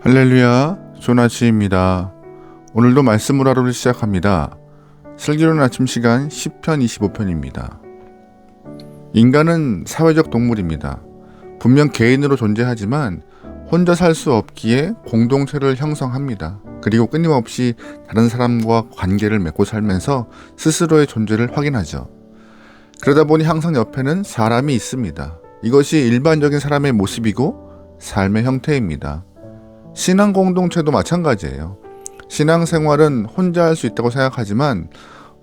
할렐루야, 조나치입니다. 오늘도 말씀을 하루를 시작합니다. 슬기로운 아침 시간 10편 25편입니다. 인간은 사회적 동물입니다. 분명 개인으로 존재하지만 혼자 살 수 없기에 공동체를 형성합니다. 그리고 끊임없이 다른 사람과 관계를 맺고 살면서 스스로의 존재를 확인하죠. 그러다 보니 항상 옆에는 사람이 있습니다. 이것이 일반적인 사람의 모습이고 삶의 형태입니다. 신앙 공동체도 마찬가지예요. 신앙생활은 혼자 할 수 있다고 생각하지만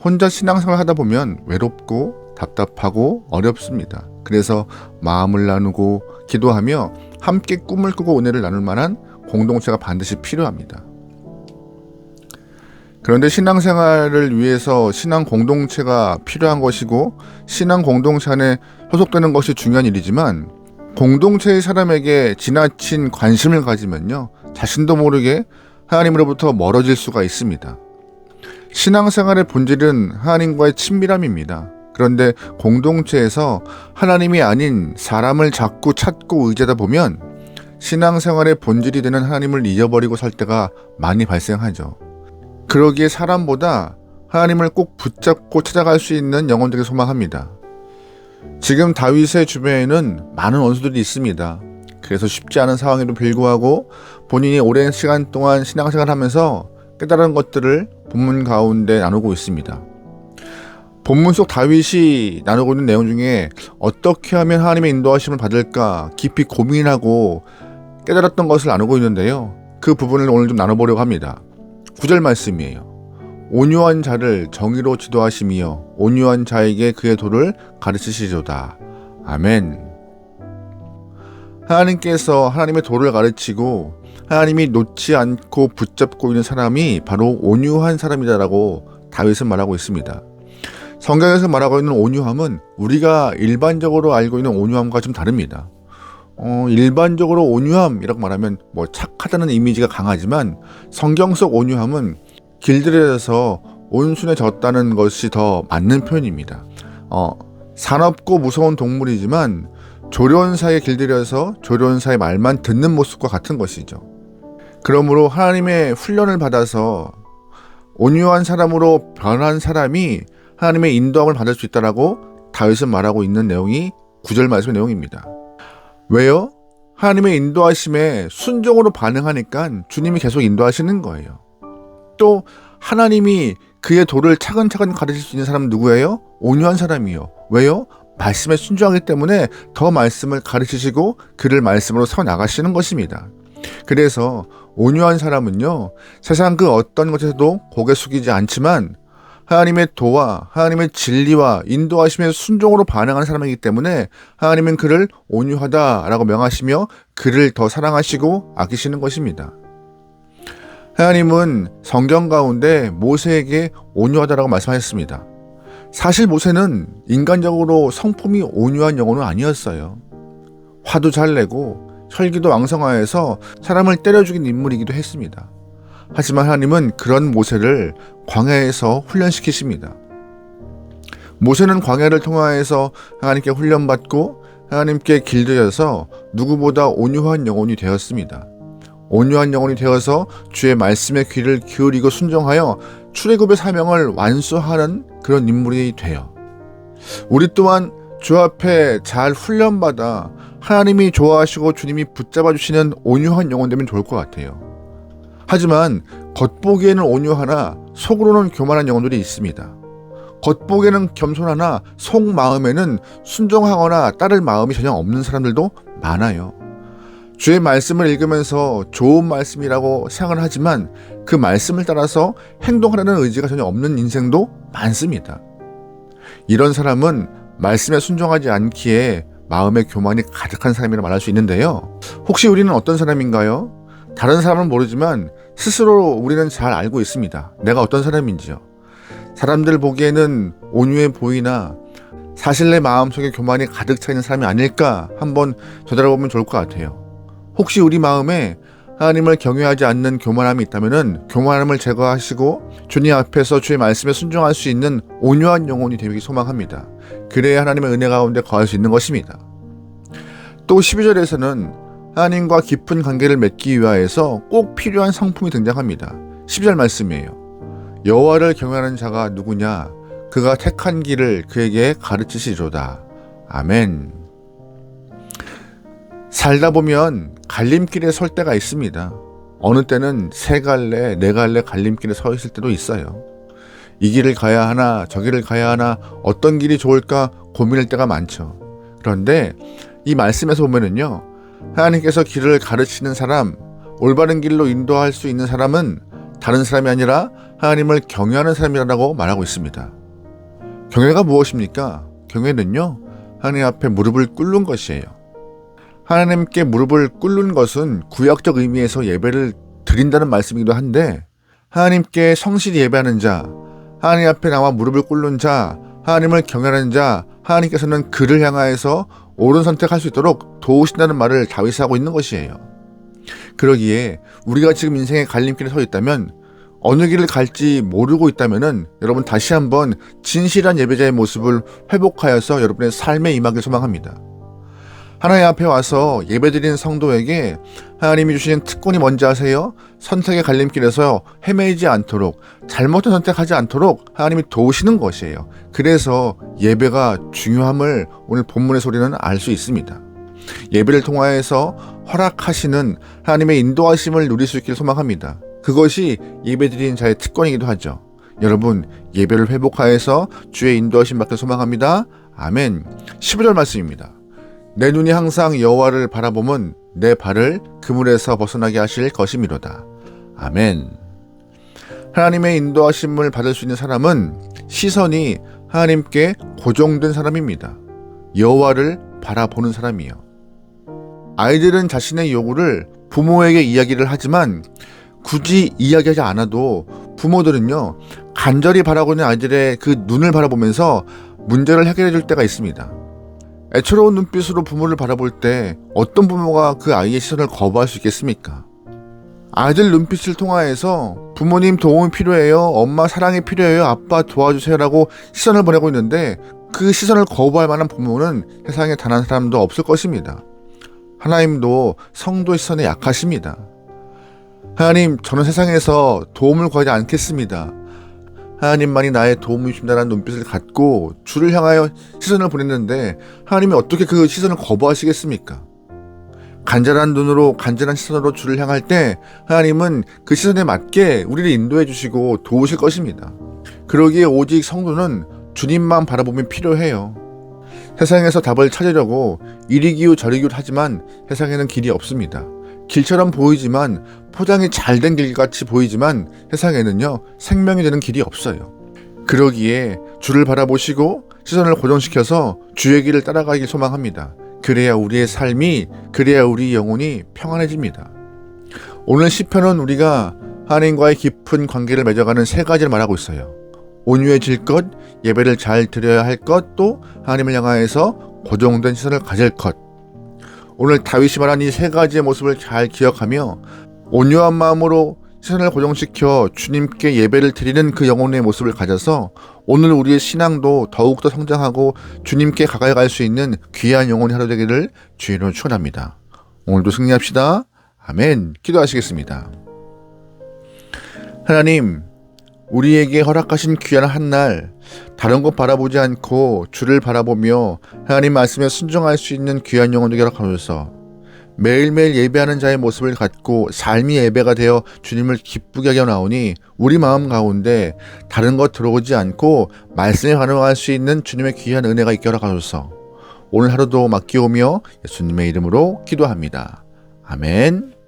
혼자 신앙생활 하다 보면 외롭고 답답하고 어렵습니다. 그래서 마음을 나누고 기도하며 함께 꿈을 꾸고 은혜를 나눌 만한 공동체가 반드시 필요합니다. 그런데 신앙생활을 위해서 신앙 공동체가 필요한 것이고 신앙 공동체 안에 소속되는 것이 중요한 일이지만 공동체의 사람에게 지나친 관심을 가지면요, 자신도 모르게 하나님으로부터 멀어질 수가 있습니다. 신앙생활의 본질은 하나님과의 친밀함입니다. 그런데 공동체에서 하나님이 아닌 사람을 자꾸 찾고 의지하다 보면 신앙생활의 본질이 되는 하나님을 잊어버리고 살 때가 많이 발생하죠. 그러기에 사람보다 하나님을 꼭 붙잡고 찾아갈 수 있는 영혼들이 소망합니다. 지금 다윗의 주변에는 많은 원수들이 있습니다. 그래서 쉽지 않은 상황에도 불구하고 본인이 오랜 시간 동안 신앙생활을 하면서 깨달은 것들을 본문 가운데 나누고 있습니다. 본문 속 다윗이 나누고 있는 내용 중에 어떻게 하면 하나님의 인도하심을 받을까 깊이 고민하고 깨달았던 것을 나누고 있는데요. 그 부분을 오늘 좀 나눠보려고 합니다. 9절 말씀이에요. 온유한 자를 정의로 지도하시며 온유한 자에게 그의 도를 가르치시도다. 아멘. 하나님께서 하나님의 도를 가르치고 하나님이 놓지 않고 붙잡고 있는 사람이 바로 온유한 사람이다라고 다윗은 말하고 있습니다. 성경에서 말하고 있는 온유함은 우리가 일반적으로 알고 있는 온유함과 좀 다릅니다. 일반적으로 온유함이라고 말하면 착하다는 이미지가 강하지만 성경 속 온유함은 길들여져서 온순해졌다는 것이 더 맞는 표현입니다. 사납고 무서운 동물이지만 조련사에 길들여서 조련사의 말만 듣는 모습과 같은 것이죠. 그러므로 하나님의 훈련을 받아서 온유한 사람으로 변한 사람이 하나님의 인도함을 받을 수 있다라고 다윗은 말하고 있는 내용이 9절 말씀의 내용입니다. 왜요? 하나님의 인도하심에 순종으로 반응하니까 주님이 계속 인도하시는 거예요. 또 하나님이 그의 도를 차근차근 가르칠 수 있는 사람은 누구예요? 온유한 사람이요. 왜요? 말씀에 순종하기 때문에 더 말씀을 가르치시고 그를 말씀으로 세워나가시는 것입니다. 그래서 온유한 사람은요, 세상 그 어떤 것에서도 고개 숙이지 않지만 하나님의 도와 하나님의 진리와 인도하심에 순종으로 반응하는 사람이기 때문에 하나님은 그를 온유하다라고 명하시며 그를 더 사랑하시고 아끼시는 것입니다. 하나님은 성경 가운데 모세에게 온유하다라고 말씀하셨습니다. 사실 모세는 인간적으로 성품이 온유한 영혼은 아니었어요. 화도 잘 내고 혈기도 왕성하여서 사람을 때려 죽인 인물이기도 했습니다. 하지만 하나님은 그런 모세를 광야에서 훈련시키십니다. 모세는 광야를 통하여서 하나님께 훈련받고 하나님께 길들여서 누구보다 온유한 영혼이 되었습니다. 온유한 영혼이 되어서 주의 말씀에 귀를 기울이고 순종하여 출애굽의 사명을 완수하는 그런 인물이 돼요. 우리 또한 주 앞에 잘 훈련받아 하나님이 좋아하시고 주님이 붙잡아 주시는 온유한 영혼 되면 좋을 것 같아요. 하지만 겉보기에는 온유하나 속으로는 교만한 영혼들이 있습니다. 겉보기에는 겸손하나 속마음에는 순종하거나 따를 마음이 전혀 없는 사람들도 많아요. 주의 말씀을 읽으면서 좋은 말씀이라고 생각을 하지만 그 말씀을 따라서 행동하려는 의지가 전혀 없는 인생도 많습니다. 이런 사람은 말씀에 순종하지 않기에 마음의 교만이 가득한 사람이라 말할 수 있는데요. 혹시 우리는 어떤 사람인가요? 다른 사람은 모르지만 스스로 우리는 잘 알고 있습니다. 내가 어떤 사람인지요. 사람들 보기에는 온유해 보이나 사실 내 마음속에 교만이 가득 차 있는 사람이 아닐까 한번 되돌아보면 좋을 것 같아요. 혹시 우리 마음에 하나님을 경외하지 않는 교만함이 있다면 교만함을 제거하시고 주님 앞에서 주의 말씀에 순종할 수 있는 온유한 영혼이 되기 소망합니다. 그래야 하나님의 은혜 가운데 거할 수 있는 것입니다. 또 12절에서는 하나님과 깊은 관계를 맺기 위하여서 꼭 필요한 성품이 등장합니다. 12절 말씀이에요. 여호와를 경외하는 자가 누구냐? 그가 택한 길을 그에게 가르치시리로다. 아멘. 살다 보면 갈림길에 설 때가 있습니다. 어느 때는 세 갈래, 네 갈래 갈림길에 서 있을 때도 있어요. 이 길을 가야 하나, 저 길을 가야 하나, 어떤 길이 좋을까 고민할 때가 많죠. 그런데 이 말씀에서 보면은요, 하나님께서 길을 가르치는 사람, 올바른 길로 인도할 수 있는 사람은 다른 사람이 아니라 하나님을 경외하는 사람이라고 말하고 있습니다. 경외가 무엇입니까? 경외는요, 하나님 앞에 무릎을 꿇는 것이에요. 하나님께 무릎을 꿇는 것은 구약적 의미에서 예배를 드린다는 말씀이기도 한데, 하나님께 성실히 예배하는 자, 하나님 앞에 나와 무릎을 꿇는 자, 하나님을 경외하는 자, 하나님께서는 그를 향하여서 옳은 선택할 수 있도록 도우신다는 말을 다윗이 하고 있는 것이에요. 그러기에 우리가 지금 인생의 갈림길에 서 있다면, 어느 길을 갈지 모르고 있다면은 여러분 다시 한번 진실한 예배자의 모습을 회복하여서 여러분의 삶에 임하길 소망합니다. 하나님 앞에 와서 예배드리는 성도에게 하나님이 주신 특권이 뭔지 아세요? 선택의 갈림길에서 헤매지 않도록, 잘못된 선택하지 않도록 하나님이 도우시는 것이에요. 그래서 예배가 중요함을 오늘 본문의 소리는 알 수 있습니다. 예배를 통하여서 허락하시는 하나님의 인도하심을 누릴 수 있기를 소망합니다. 그것이 예배드리는 자의 특권이기도 하죠. 여러분, 예배를 회복하여서 주의 인도하심 받길 소망합니다. 아멘. 15절 말씀입니다. 내 눈이 항상 여호와를 바라보면 내 발을 그물에서 벗어나게 하실 것이미로다. 아멘. 하나님의 인도하심을 받을 수 있는 사람은 시선이 하나님께 고정된 사람입니다. 여호와를 바라보는 사람이요. 아이들은 자신의 요구를 부모에게 이야기를 하지만 굳이 이야기하지 않아도 부모들은요, 간절히 바라고 있는 아이들의 그 눈을 바라보면서 문제를 해결해 줄 때가 있습니다. 애처로운 눈빛으로 부모를 바라볼 때 어떤 부모가 그 아이의 시선을 거부할 수 있겠습니까? 아이들 눈빛을 통하여서 부모님 도움이 필요해요, 엄마 사랑이 필요해요, 아빠 도와주세요라고 시선을 보내고 있는데 그 시선을 거부할 만한 부모는 세상에 단 한 사람도 없을 것입니다. 하나님도 성도의 시선에 약하십니다. 하나님, 저는 세상에서 도움을 구하지 않겠습니다. 하나님만이 나의 도움을 주신다는 눈빛을 갖고 주를 향하여 시선을 보냈는데 하나님이 어떻게 그 시선을 거부하시겠습니까? 간절한 눈으로, 간절한 시선으로 주를 향할 때 하나님은 그 시선에 맞게 우리를 인도해 주시고 도우실 것입니다. 그러기에 오직 성도는 주님만 바라보면 필요해요. 세상에서 답을 찾으려고 이리기우 저리기우 하지만 세상에는 길이 없습니다. 길처럼 보이지만, 포장이 잘 된 길같이 보이지만 세상에는요, 생명이 되는 길이 없어요. 그러기에 주를 바라보시고 시선을 고정시켜서 주의 길을 따라가길 소망합니다. 그래야 우리의 삶이, 그래야 우리 영혼이 평안해집니다. 오늘 시편은 우리가 하나님과의 깊은 관계를 맺어가는 세 가지를 말하고 있어요. 온유해질 것, 예배를 잘 드려야 할 것, 또 하나님을 향하여서 고정된 시선을 가질 것. 오늘 다윗이 말한 이 세 가지의 모습을 잘 기억하며 온유한 마음으로 시선을 고정시켜 주님께 예배를 드리는 그 영혼의 모습을 가져서 오늘 우리의 신앙도 더욱더 성장하고 주님께 가까이 갈 수 있는 귀한 영혼의 하루 되기를 주의로 축원합니다. 오늘도 승리합시다. 아멘. 기도하시겠습니다. 하나님, 우리에게 허락하신 귀한 한날, 다른 것 바라보지 않고 주를 바라보며 하나님 말씀에 순종할 수 있는 귀한 영혼 되게 허락하소서. 매일매일 예배하는 자의 모습을 갖고 삶이 예배가 되어 주님을 기쁘게 하게 나오니 우리 마음 가운데 다른 것 들어오지 않고 말씀에 반응할 수 있는 주님의 귀한 은혜가 있게 허락하소서. 오늘 하루도 맡기오며 예수님의 이름으로 기도합니다. 아멘.